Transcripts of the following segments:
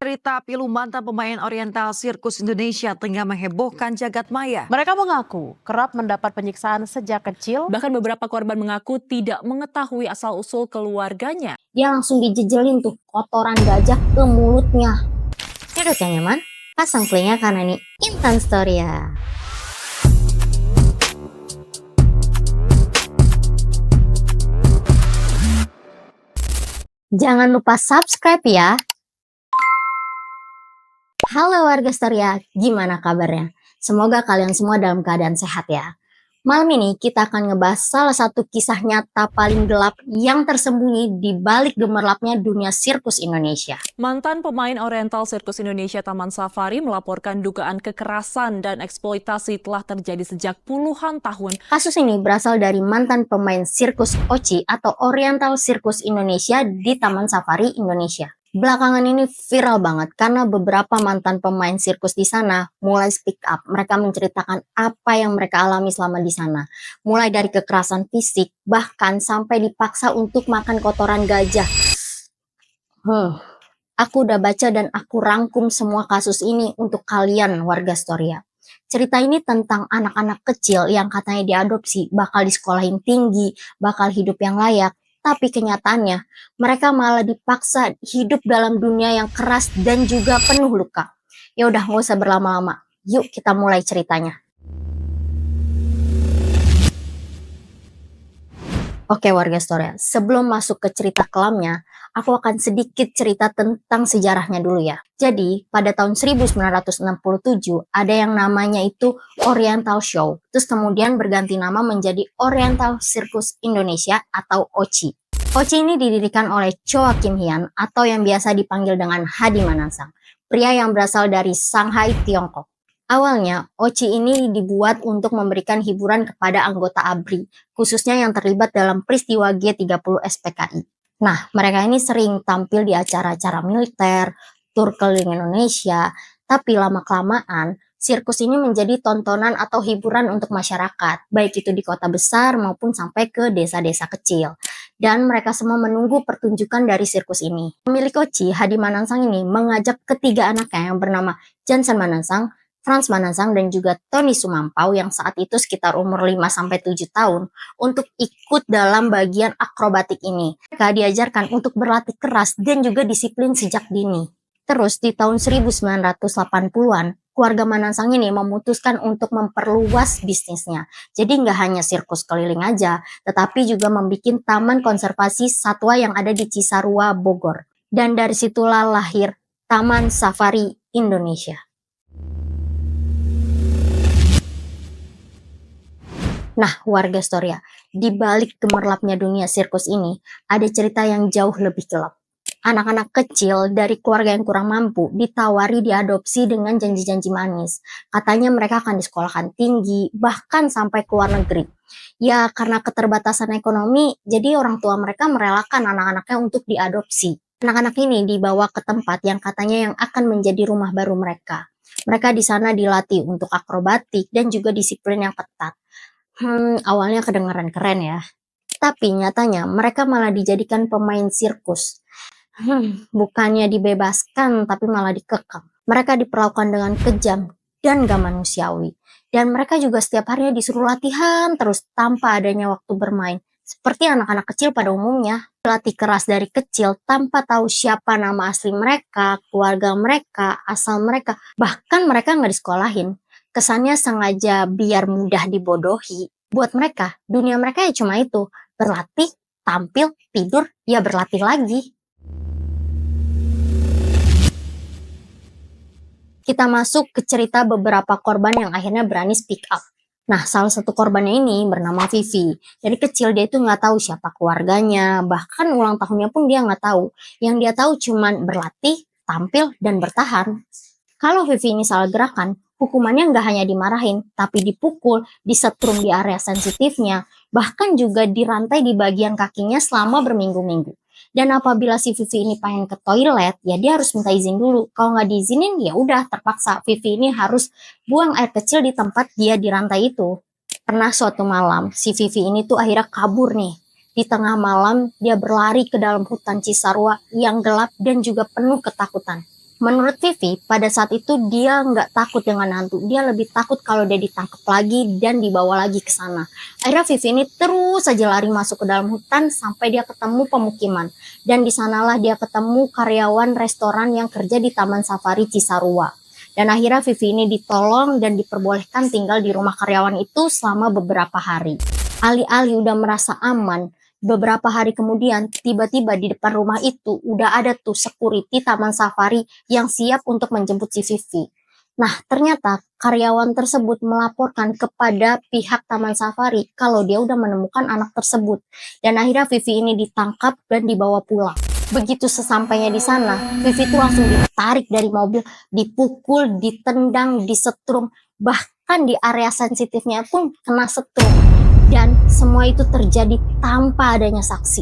Cerita pilu mantan pemain oriental sirkus Indonesia tengah menghebohkan jagat maya. Mereka mengaku kerap mendapat penyiksaan sejak kecil. Bahkan beberapa korban mengaku tidak mengetahui asal-usul keluarganya. Dia langsung dijejelin tuh kotoran gajah ke mulutnya. Duduk yang nyaman, pasang playnya karena ini Intan Story ya. Jangan lupa subscribe ya. Halo warga Storia, gimana kabarnya? Semoga kalian semua dalam keadaan sehat ya. Malam ini kita akan ngebahas salah satu kisah nyata paling gelap yang tersembunyi di balik gemerlapnya dunia sirkus Indonesia. Mantan pemain oriental sirkus Indonesia Taman Safari melaporkan dugaan kekerasan dan eksploitasi telah terjadi sejak puluhan tahun. Kasus ini berasal dari mantan pemain sirkus Oci atau Oriental Sirkus Indonesia di Taman Safari Indonesia. Belakangan ini viral banget karena beberapa mantan pemain sirkus di sana mulai speak up. Mereka menceritakan apa yang mereka alami selama di sana. Mulai dari kekerasan fisik, bahkan sampai dipaksa untuk makan kotoran gajah. Aku udah baca dan aku rangkum semua kasus ini untuk kalian warga Storia. Cerita ini tentang anak-anak kecil yang katanya diadopsi, bakal disekolahin tinggi, bakal hidup yang layak. Tapi kenyataannya, mereka malah dipaksa hidup dalam dunia yang keras dan juga penuh luka. Ya udah, nggak usah berlama-lama. Yuk kita mulai ceritanya. Oke warga Storia, sebelum masuk ke cerita kelamnya, aku akan sedikit cerita tentang sejarahnya dulu ya. Jadi, pada tahun 1967, ada yang namanya itu Oriental Show. Terus kemudian berganti nama menjadi Oriental Circus Indonesia atau OCI. OCI ini didirikan oleh Choa Kim Hian atau yang biasa dipanggil dengan Hadi Manansang, pria yang berasal dari Shanghai, Tiongkok. Awalnya, OCI ini dibuat untuk memberikan hiburan kepada anggota ABRI, khususnya yang terlibat dalam peristiwa G30 SPKI. Nah, mereka ini sering tampil di acara-acara militer, tur keliling Indonesia, tapi lama-kelamaan, sirkus ini menjadi tontonan atau hiburan untuk masyarakat, baik itu di kota besar maupun sampai ke desa-desa kecil. Dan mereka semua menunggu pertunjukan dari sirkus ini. Pemilik OCI, Hadi Manansang ini mengajak ketiga anaknya yang bernama Jansen Manansang, Frans Manansang, dan juga Tony Sumampau yang saat itu sekitar umur 5-7 tahun untuk ikut dalam bagian akrobatik ini. Mereka diajarkan untuk berlatih keras dan juga disiplin sejak dini. Terus di tahun 1980-an, keluarga Manansang ini memutuskan untuk memperluas bisnisnya. Jadi nggak hanya sirkus keliling aja, tetapi juga membuat taman konservasi satwa yang ada di Cisarua, Bogor. Dan dari situlah lahir Taman Safari Indonesia. Nah, warga Storia, di balik gemerlapnya dunia sirkus ini, ada cerita yang jauh lebih gelap. Anak-anak kecil dari keluarga yang kurang mampu ditawari diadopsi dengan janji-janji manis. Katanya mereka akan disekolahkan tinggi, bahkan sampai ke luar negeri. Ya, karena keterbatasan ekonomi, jadi orang tua mereka merelakan anak-anaknya untuk diadopsi. Anak-anak ini dibawa ke tempat yang katanya yang akan menjadi rumah baru mereka. Mereka di sana dilatih untuk akrobatik dan juga disiplin yang ketat. Awalnya kedengaran keren ya. Tapi nyatanya mereka malah dijadikan pemain sirkus. Bukannya dibebaskan tapi malah dikekang. Mereka diperlakukan dengan kejam dan gak manusiawi. Dan mereka juga setiap harinya disuruh latihan terus tanpa adanya waktu bermain. Seperti anak-anak kecil pada umumnya. Latih keras dari kecil tanpa tahu siapa nama asli mereka, keluarga mereka, asal mereka. Bahkan mereka gak disekolahin. Kesannya sengaja biar mudah dibodohi. Buat mereka, dunia mereka ya cuma itu. Berlatih, tampil, tidur, ya berlatih lagi. Kita masuk ke cerita beberapa korban yang akhirnya berani speak up. Nah, salah satu korbannya ini bernama Vivi. Dari kecil dia itu nggak tahu siapa keluarganya, bahkan ulang tahunnya pun dia nggak tahu. Yang dia tahu cuman berlatih, tampil, dan bertahan. Kalau Vivi ini salah gerakan, hukumannya nggak hanya dimarahin, tapi dipukul, disetrum di area sensitifnya, bahkan juga dirantai di bagian kakinya selama berminggu-minggu. Dan apabila si Vivi ini pengen ke toilet, ya dia harus minta izin dulu. Kalau nggak diizinin, ya udah terpaksa Vivi ini harus buang air kecil di tempat dia dirantai itu. Pernah suatu malam, si Vivi ini tuh akhirnya kabur nih. Di tengah malam, dia berlari ke dalam hutan Cisarua yang gelap dan juga penuh ketakutan. Menurut Vivi, pada saat itu dia nggak takut dengan hantu. Dia lebih takut kalau dia ditangkap lagi dan dibawa lagi ke sana. Akhirnya Vivi ini terus saja lari masuk ke dalam hutan sampai dia ketemu pemukiman. Dan di sanalah dia ketemu karyawan restoran yang kerja di Taman Safari Cisarua. Dan akhirnya Vivi ini ditolong dan diperbolehkan tinggal di rumah karyawan itu selama beberapa hari. Alih-alih udah merasa aman, beberapa hari kemudian, tiba-tiba di depan rumah itu udah ada tuh security Taman Safari yang siap untuk menjemput si Vivi. Nah, ternyata karyawan tersebut melaporkan kepada pihak Taman Safari kalau dia udah menemukan anak tersebut. Dan akhirnya Vivi ini ditangkap dan dibawa pulang. Begitu sesampainya di sana, Vivi itu langsung ditarik dari mobil, dipukul, ditendang, disetrum, bahkan di area sensitifnya pun kena setrum. Dan semua itu terjadi tanpa adanya saksi.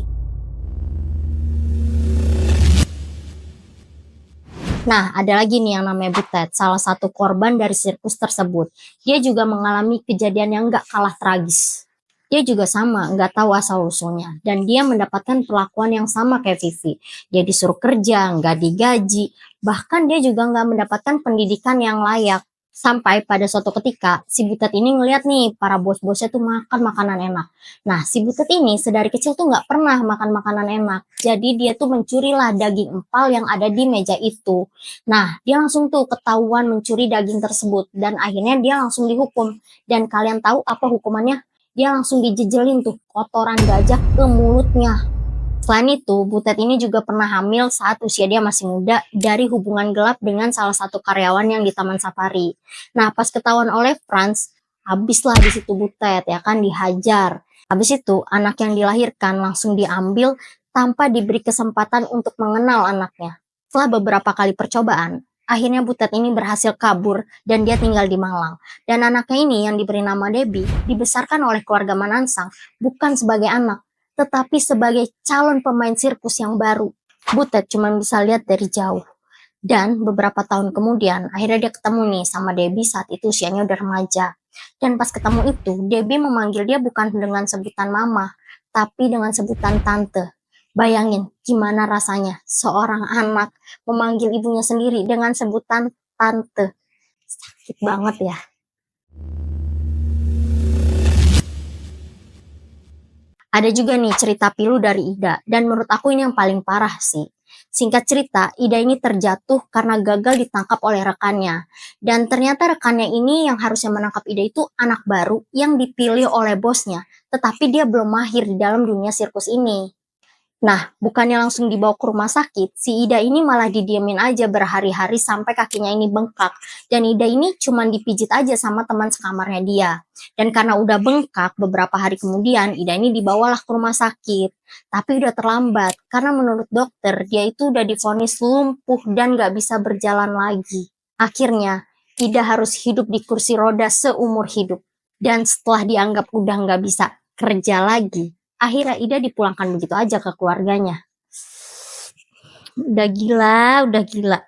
Nah, ada lagi nih yang namanya Butet, salah satu korban dari sirkus tersebut. Dia juga mengalami kejadian yang gak kalah tragis. Dia juga sama, nggak tahu asal-usulnya. Dan dia mendapatkan perlakuan yang sama kayak Vivi. Dia disuruh kerja, nggak digaji. Bahkan dia juga nggak mendapatkan pendidikan yang layak. Sampai pada suatu ketika, si Butet ini ngeliat nih, para bos-bosnya tuh makan makanan enak. Nah, si Butet ini sedari kecil tuh nggak pernah makan makanan enak. Jadi dia tuh mencurilah daging empal yang ada di meja itu. Nah, dia langsung tuh ketahuan mencuri daging tersebut. Dan akhirnya dia langsung dihukum. Dan kalian tahu apa hukumannya? Dia langsung dijejelin tuh kotoran gajah ke mulutnya. Selain itu, Butet ini juga pernah hamil saat usia dia masih muda dari hubungan gelap dengan salah satu karyawan yang di Taman Safari. Nah, pas ketahuan oleh Franz, habislah di situ Butet, ya kan, dihajar. Habis itu, anak yang dilahirkan langsung diambil tanpa diberi kesempatan untuk mengenal anaknya. Setelah beberapa kali percobaan, akhirnya Butet ini berhasil kabur dan dia tinggal di Malang. Dan anaknya ini yang diberi nama Debbie dibesarkan oleh keluarga Manansang bukan sebagai anak, tetapi sebagai calon pemain sirkus yang baru. Butet cuma bisa lihat dari jauh. Dan beberapa tahun kemudian, akhirnya dia ketemu nih sama Debbie saat itu usianya udah remaja. Dan pas ketemu itu, Debbie memanggil dia bukan dengan sebutan mama, tapi dengan sebutan tante. Bayangin gimana rasanya seorang anak memanggil ibunya sendiri dengan sebutan tante. Sakit banget ya. Ada juga nih cerita pilu dari Ida, dan menurut aku ini yang paling parah sih. Singkat cerita, Ida ini terjatuh karena gagal ditangkap oleh rekannya. Dan ternyata rekannya ini yang harusnya menangkap Ida itu anak baru yang dipilih oleh bosnya, tetapi dia belum mahir di dalam dunia sirkus ini. Nah, bukannya langsung dibawa ke rumah sakit, si Ida ini malah didiemin aja berhari-hari sampai kakinya ini bengkak. Dan Ida ini cuma dipijit aja sama teman sekamarnya dia. Dan karena udah bengkak, beberapa hari kemudian Ida ini dibawalah ke rumah sakit. Tapi udah terlambat, karena menurut dokter, dia itu udah divonis lumpuh dan gak bisa berjalan lagi. Akhirnya, Ida harus hidup di kursi roda seumur hidup. Dan setelah dianggap udah gak bisa kerja lagi, akhirnya Ida dipulangkan begitu aja ke keluarganya. Udah gila, udah gila.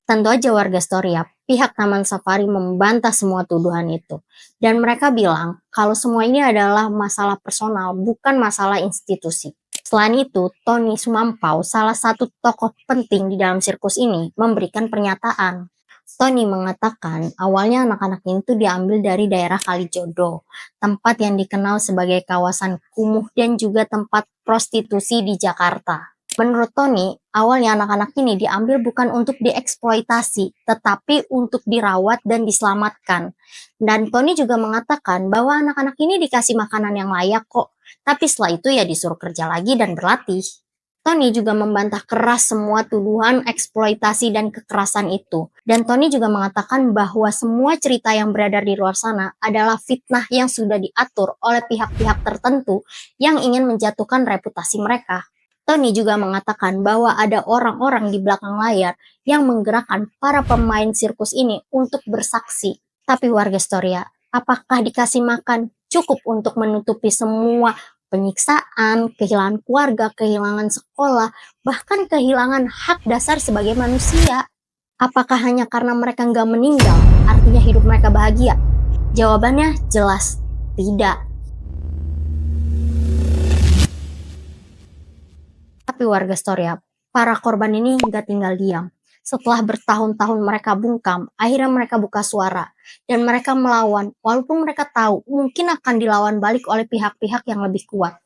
Tentu aja warga Storia, pihak Taman Safari membantah semua tuduhan itu. Dan mereka bilang kalau semua ini adalah masalah personal, bukan masalah institusi. Selain itu, Tony Sumampau, salah satu tokoh penting di dalam sirkus ini, memberikan pernyataan. Tony mengatakan awalnya anak-anak itu diambil dari daerah Kalijodo, tempat yang dikenal sebagai kawasan kumuh dan juga tempat prostitusi di Jakarta. Menurut Tony, awalnya anak-anak ini diambil bukan untuk dieksploitasi, tetapi untuk dirawat dan diselamatkan. Dan Tony juga mengatakan bahwa anak-anak ini dikasih makanan yang layak kok, tapi setelah itu ya disuruh kerja lagi dan berlatih. Tony juga membantah keras semua tuduhan eksploitasi dan kekerasan itu. Dan Tony juga mengatakan bahwa semua cerita yang beredar di luar sana adalah fitnah yang sudah diatur oleh pihak-pihak tertentu yang ingin menjatuhkan reputasi mereka. Tony juga mengatakan bahwa ada orang-orang di belakang layar yang menggerakkan para pemain sirkus ini untuk bersaksi. Tapi warga Storia, apakah dikasih makan cukup untuk menutupi semua penyiksaan, kehilangan keluarga, kehilangan sekolah, bahkan kehilangan hak dasar sebagai manusia? Apakah hanya karena mereka nggak meninggal, artinya hidup mereka bahagia? Jawabannya jelas tidak. Tapi warga Storia, para korban ini nggak tinggal diam. Setelah bertahun-tahun mereka bungkam, akhirnya mereka buka suara. Dan mereka melawan, walaupun mereka tahu mungkin akan dilawan balik oleh pihak-pihak yang lebih kuat.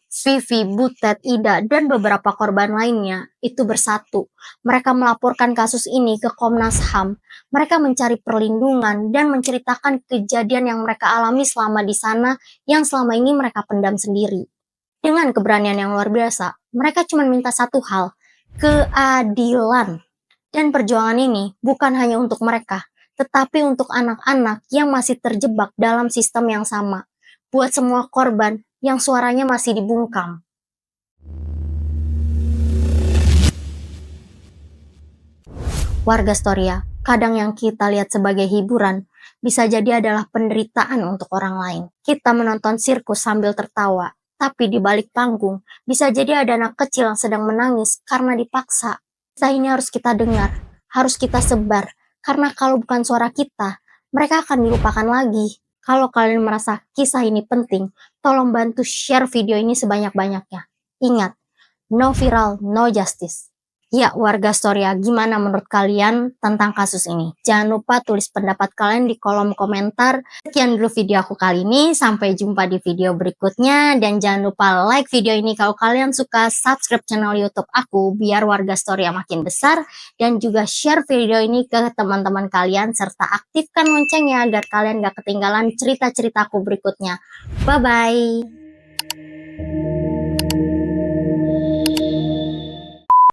Vivi, Butet, Ida, dan beberapa korban lainnya itu bersatu. Mereka melaporkan kasus ini ke Komnas HAM. Mereka mencari perlindungan dan menceritakan kejadian yang mereka alami selama di sana yang selama ini mereka pendam sendiri. Dengan keberanian yang luar biasa, mereka cuma minta satu hal, keadilan. Dan perjuangan ini bukan hanya untuk mereka, tetapi untuk anak-anak yang masih terjebak dalam sistem yang sama. Buat semua korban yang suaranya masih dibungkam. Warga Storia, kadang yang kita lihat sebagai hiburan, bisa jadi adalah penderitaan untuk orang lain. Kita menonton sirkus sambil tertawa, tapi di balik panggung, bisa jadi ada anak kecil yang sedang menangis karena dipaksa. Kisah ini harus kita dengar, harus kita sebar, karena kalau bukan suara kita, mereka akan dilupakan lagi. Kalau kalian merasa kisah ini penting, tolong bantu share video ini sebanyak-banyaknya. Ingat, no viral, no justice. Ya, warga Storia, gimana menurut kalian tentang kasus ini? Jangan lupa tulis pendapat kalian di kolom komentar. Sekian dulu video aku kali ini, sampai jumpa di video berikutnya. Dan jangan lupa like video ini kalau kalian suka, subscribe channel YouTube aku biar warga Storia makin besar. Dan juga share video ini ke teman-teman kalian, serta aktifkan loncengnya agar kalian gak ketinggalan cerita-ceritaku berikutnya. Bye-bye!